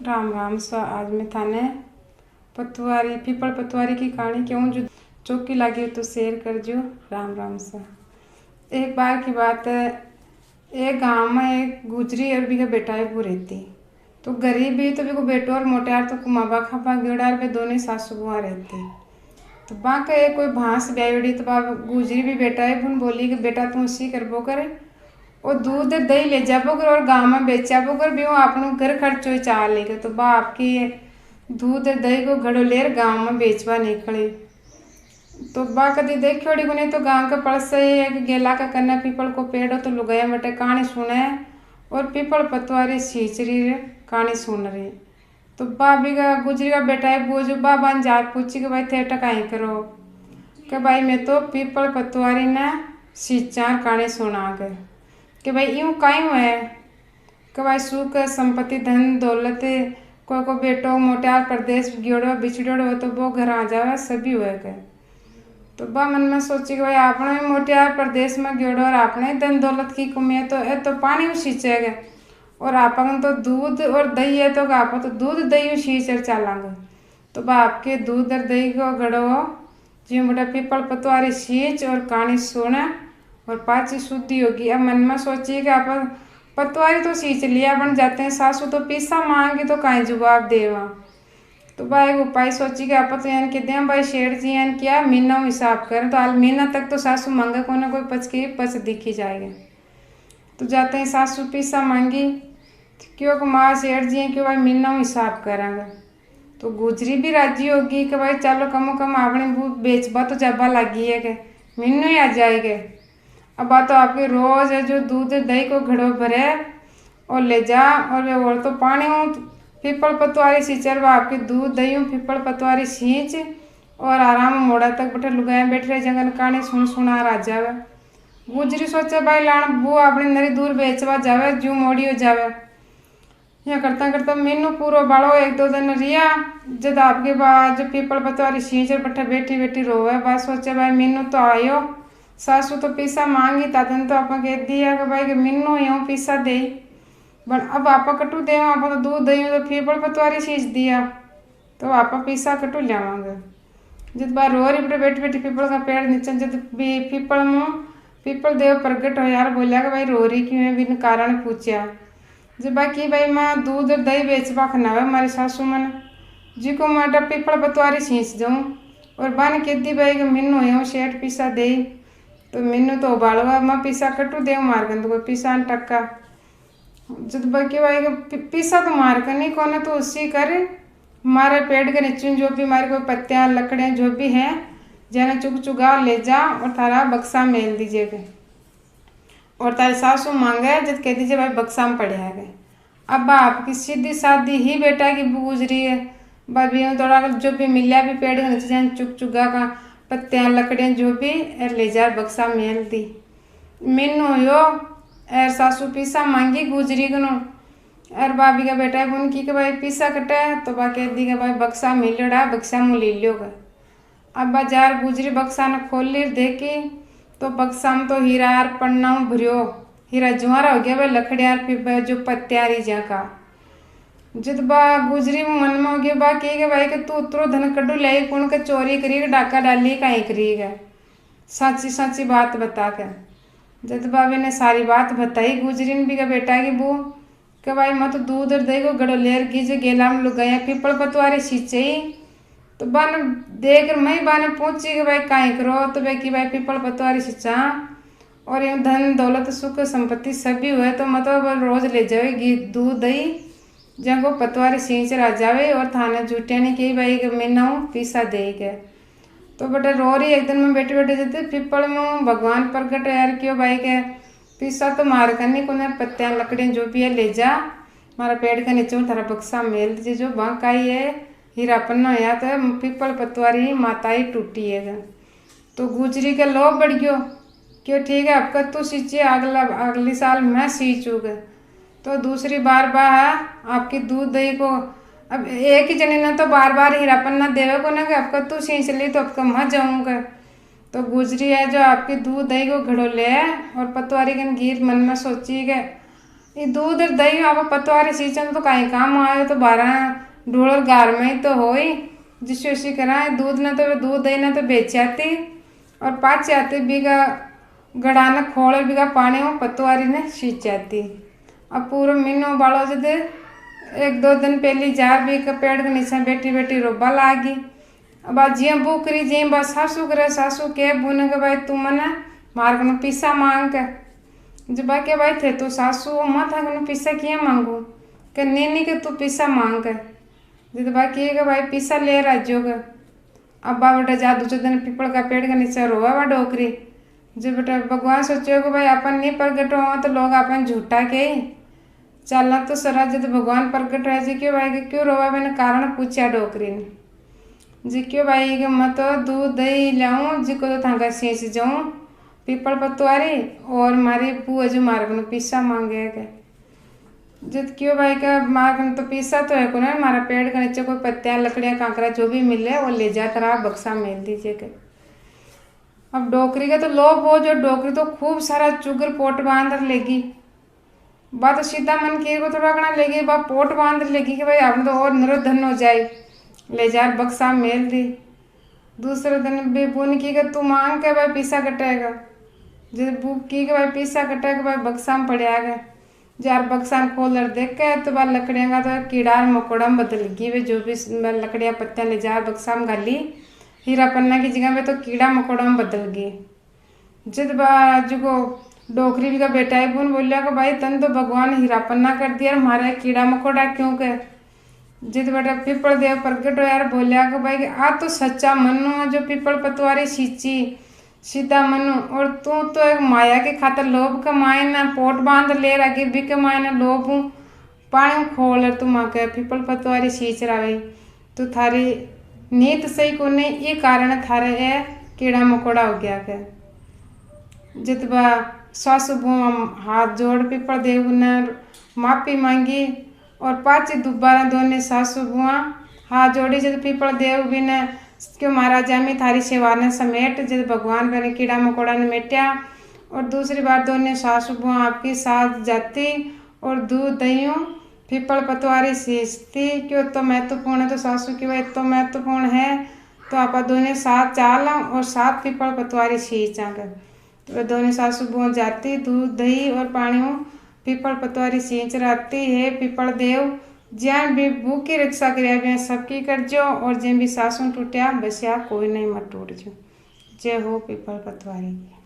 राम राम सा। आज मैं थाने पतवारी पीपल पतवारी की कहानी क्यों जो चौकी लगी तो शेयर कर जो। राम राम सा। एक बार की बात है, एक गांव में एक गुजरी और भी का बेटा है वो रहती। तो गरीब भी तो भी को बेटो और मोटियार तो कुमाबा खापा गेड़ार पे दोनों सासू बुआ रहती। तो बा का एक कोई भांस ब्याई उड़ी तो बा गुजरी भी बेटा है बुन बोली कि बेटा तू उसी करबो करे और दूध दही ले जाबो कर और गाँव में बेचाबो कर भी वो अपनों घर खर्चो चाह लेके। तो बा आपकी दूध दही को घड़ो लेर गाँव में बेचवा निकले। तो बा कदी देखोड़ी को नहीं तो गाँव का पड़स ही है कि गेला का कन्या पीपल को पेड़ हो तो लुगाया बटे कहानी सुने और पीपल पतवारी सींचरी कहानी सुन रही। तो बा भी का गुजरी का बेटा है बोझ बा बन जा पूछी कि भाई थे टकाई करो कि भाई मैं तो पीपल पतवारी ने सींचार कहानी सुना गए कि भाई यूँ कायूँ है कि भाई सुख संपत्ति धन दौलत कोई को बेटो मोटियार प्रदेश गियोड़ो बिछड़ो हो तो वो घर आ जावे सभी हुए गए। तो बा मन में सोची कि भाई आपने मोटियार प्रदेश में गियोड़ो और आपने धन दौलत की कमी है तो ये तो पानी सींचेगा और आपन तो दूध और दही है तो आप तो दूध दही सींचर चलांगे। तो बा आपके दूध और दही को गड़ो जी मोटा पीपल पतवारी सींच और कहानी सुने और पाची शुद्धि होगी। अब मन में सोचिए कि आप पतवारी तो सींच लिया बन जाते हैं सासू तो पीसा मांगी तो काहे जवाब देवा। तो भाई उपाय सोची कि आप तो यान के दें भाई शेर जी यान क्या महीना हिसाब करें तो हाल महीना तक तो सासू मांगे को ना कोई पच के पच दिखी जाएगा। तो जाते हैं सासू पीसा मांगी क्यों को माँ शेर जी हैं क्यों भाई महीना हिसाब करेंगे। तो गुजरी भी राजी होगी कि भाई चलो कमो कम आपने बेचबा तो जब्बा लगी है कि महीनों ही आ जाएगा। अब बात तो आपके रोज है जो दूध दही को घड़ो भरे और ले जा और तो पानी हूँ पीपल पतवारी सींचर व आपके दूध दही हूँ पीपल पतवारी सींच और आराम मोड़ा तक बैठे लुगाए बैठ रहे जंगन कहानी सुना राजा वे। गुजरी सोचे भाई लाण वो अपने नरी दूर बेचवा जावे जू मोड़ी हो जावे। यहाँ करता करता मीनू पूरा बाड़ो एक दो दिन रिया जब आपके बाद जो पीपल पतवारी सींचर बैठे बैठी बैठी रोवे बात सोचे भाई मीनू तो आयो सासू तो पीसा मांगी तादन तो आप कह दिया कि भाई कि मिन्नो यूँ पीसा दे बन अब आप कटू दे आप तो दूध दही तो पीपल पतवारी सींच दिया तो आप पीसा कटू लियावांगे। जब बार रो रही बैठी बैठी पीपल का पेड़ नीचे जब भी पीपल मुँह पीपल देव प्रगट हो यार बोलिया कि भाई रो रही क्यों है बिन कारण पूछा। जब बाकी भाई माँ दूध और दही बेचवा खना है हमारी सासू मन जी को माटा पीपल पतवारी सींच जाऊँ और बन के दी भाई कि मिन्नो यूँ शेठ पीसा दे तो मैनू तो उबालवा मैं पीसा कटू दे मारकन तो कोई पीसा टक्का जब बाकी भाई पीसा तो मारकन नहीं कोने तो उसी कर हमारे पेड़ के नीचे जो भी हमारे कोई पत्तियाँ लकड़ियाँ जो भी हैं जाने चुग चुगा ले जा और थारा बक्सा मेल दीजिएगा और तारे सासू मांगे जब कह दीजिए भाई बक्सा में पड़े है। अब आपकी सीधी सादी ही बेटा की गुजरी है भाभी थोड़ा जो भी मिलिया भी पेड़ के नीचे जाने चुग चुगा का पत्तियाँ लकड़ियाँ जो भी ले जा बक्सा मेल दी मीनू यो एर सासू पीसा मांगी गुजरी गनो एर भाभी का बेटा है उनकी के भाई पीसा कटे तो बा कह दी भाई बक्सा मिलड़ा बक्सा मुँह ले लियोगा। अब बाजार गुजरी बक्सा ने खोल ली देखी तो बक्सा में तो हीरा पन्ना भरियो हीरा जुआरा हो गया भाई लकड़ियार फिर जो पत्तियारी जा का जित बा गुजरी में मन में हो गया बा के भाई कि तू उतरो धन कड्डू ले कौन का चोरी करी डाका डाली कहीं करी है सच्ची सच्ची बात बता के जब बाबे ने सारी बात बताई गुजरी ने भी का बेटा की बू कि भाई मैं तो दूध और दही को गड़ो लेर गीजे गेला में लुग गए पीपल पतवारी सींचे तो बन देख मैं बाने पूछी कि भाई कहीं करो तो भाई कि भाई पीपल पतवारी सींचा और यूँ धन दौलत सुख संपत्ति सभी हुए तो मतलब रोज ले जाएगी दूध दही जब वो पतवारी सींच आ जावे और थाने झूठिया नहीं की भाई मैं ना पीसा दे के तो बेटे रो रही एक दिन में बैठे बैठे जाते पीपल में भगवान प्रगट यार क्यों भाई के पीसा तो मार करनी को पत्तियाँ लकड़ियाँ जो भी है ले जा हमारा पेड़ के नीचे थारा बक्सा मेल दीजिए जो बाकाई है हीरा पन्ना या तो पीपल पतवारी माता ही टूटी है। तो गुजरी के लोभ बढ़ गयो क्यों ठीक है आपका तो सींचिए अगली साल मैं सींचूँगा। तो दूसरी बार आपकी दूध दही को अब एक ही जनी ने तो बार बार हीरा पन्ना देवे को ना कि आपका तू सींच ली तो आपका मर जाऊँगा। तो गुजरी है जो आपकी दूध दही को घड़ो ले और पतवारी के गिर मन में सोची कि ये दूध और दही आप पतवारी सींचन तो कहीं काम आयो तो 12 ढोलर गार में ही तो हो ही जिससे उसी करा दूध ना तो दूध दही ना तो बेच आती और पाँच आती बीघा गड़ा न खोल बीघा पानी हो पतवारी ने सींच जाती। अब पूरा महीनों बालो जद 1-2 दिन पहली जार भी का पेड़ के नीचे बैठी बैठी रोबा लागी। अब आज जिया बुकरी जी बस सासू करे सासू के बुने के भाई तू मना मार्ग में पीसा मांग के जब बाकी भाई थे तो सासू मत हगन पीसा किया मांगू के नीनी के तू पीसा मांग के जब बाकी के भाई पीसा ले राजो के। अब बा बेटा जा दूसरे दिन पीपल का पेड़ के नीचे रोवा बा डोकरी जो बेटा भगवान सोचो कि भाई अपन नहीं प्रगट हो तो लोग अपन झूठा के ही चलना तो सरा जब भगवान प्रगट रहे जी क्यों भाई के क्यों रोवा मैंने कारण पूछा डोकरी ने जी क्यों भाई के मैं तो दूध दही लाऊं जी को तो थांका सींच जाऊं पीपल पतवारी और मारी बुआ जो मार्ग में पीसा मांगे के जित क्यों भाई का मार्ग में तो पीसा तो है को ना हमारा पेड़ के नीचे कोई पत्तियां लकड़ियां कांकरा जो भी मिले वो ले जा कर आप बक्सा मेल दीजिए के। अब डोकरी का तो लोभ हो जो डोकरी तो खूब सारा चुगर पोट बांध लेगी बात तो सीधा मन की को थोड़ा गणा लेगी बा पोट बांध लेगी कि भाई आपने तो और निरोधन हो जाए ले जा बक्सा मेल दी। दूसरे दिन भी बुन की के तू मांग के भाई पीसा कटेगा जब बुक की के भाई पीसा कटेगा भाई बक्सा में पड़े गए जार बक्सा खोल देख के तो बार लकड़ियाँ का तो कीड़ा मकोड़ा में बदल गई वे जो भी लकड़ियाँ पत्तियाँ ले जा बक्सा में गाली हीरा पन्ना की जगह में तो कीड़ा मकोड़ा में बदल गई। जिद बाजू को डोकरी भी का बेटा ही बुन बोलिया कि भाई तन तो भगवान हीरा पन्ना कर दिया हमारे कीड़ा मकोड़ा क्यों के जिद बेटा पीपल देव प्रगट हो यार बोलिया कि भाई आ तो सच्चा मनु जो पीपल पतवारी सींची सीधा मनु और तू तो एक माया के खातर लोभ कमाए ना पोट बांध ले रखे भी कमाए ना लोभ पानी खोल तू माँ के पीपल पतवारी सींच रहा भाई तो थारी नीत सही को नहीं ये कारण थारे है कीड़ा मकोड़ा हो गया के। जितबा सासू हाथ जोड़ पीपल देव ने माफी मांगी और पाँच दोबारा दोनों सासू बुआ हाथ जोड़ी जब पीपल देव भी ने क्यों महाराजा में थारी सेवा ने समेट जब भगवान पर कीड़ा मकोड़ा ने मेटिया और दूसरी बार दोनों सासू बुआ आपकी साथ जाती और दूध दहियों पीपल पतवारी सींचती क्यों तो महत्वपूर्ण है तो सासू की वह तो महत्वपूर्ण है तो आप दोनों साथ चाल और साथ पीपल पतवारी सींचा कर तो दोनों सासू बुआ जाती दूध दही और पानी पीपल पतवारी सींच रहती है पीपल देव ज्यान भी भूख की रक्षा कर सबकी कर जो और जिन भी सासू टूटिया बसिया कोई नहीं मत टूट जो। जय हो पीपल पतवारी की।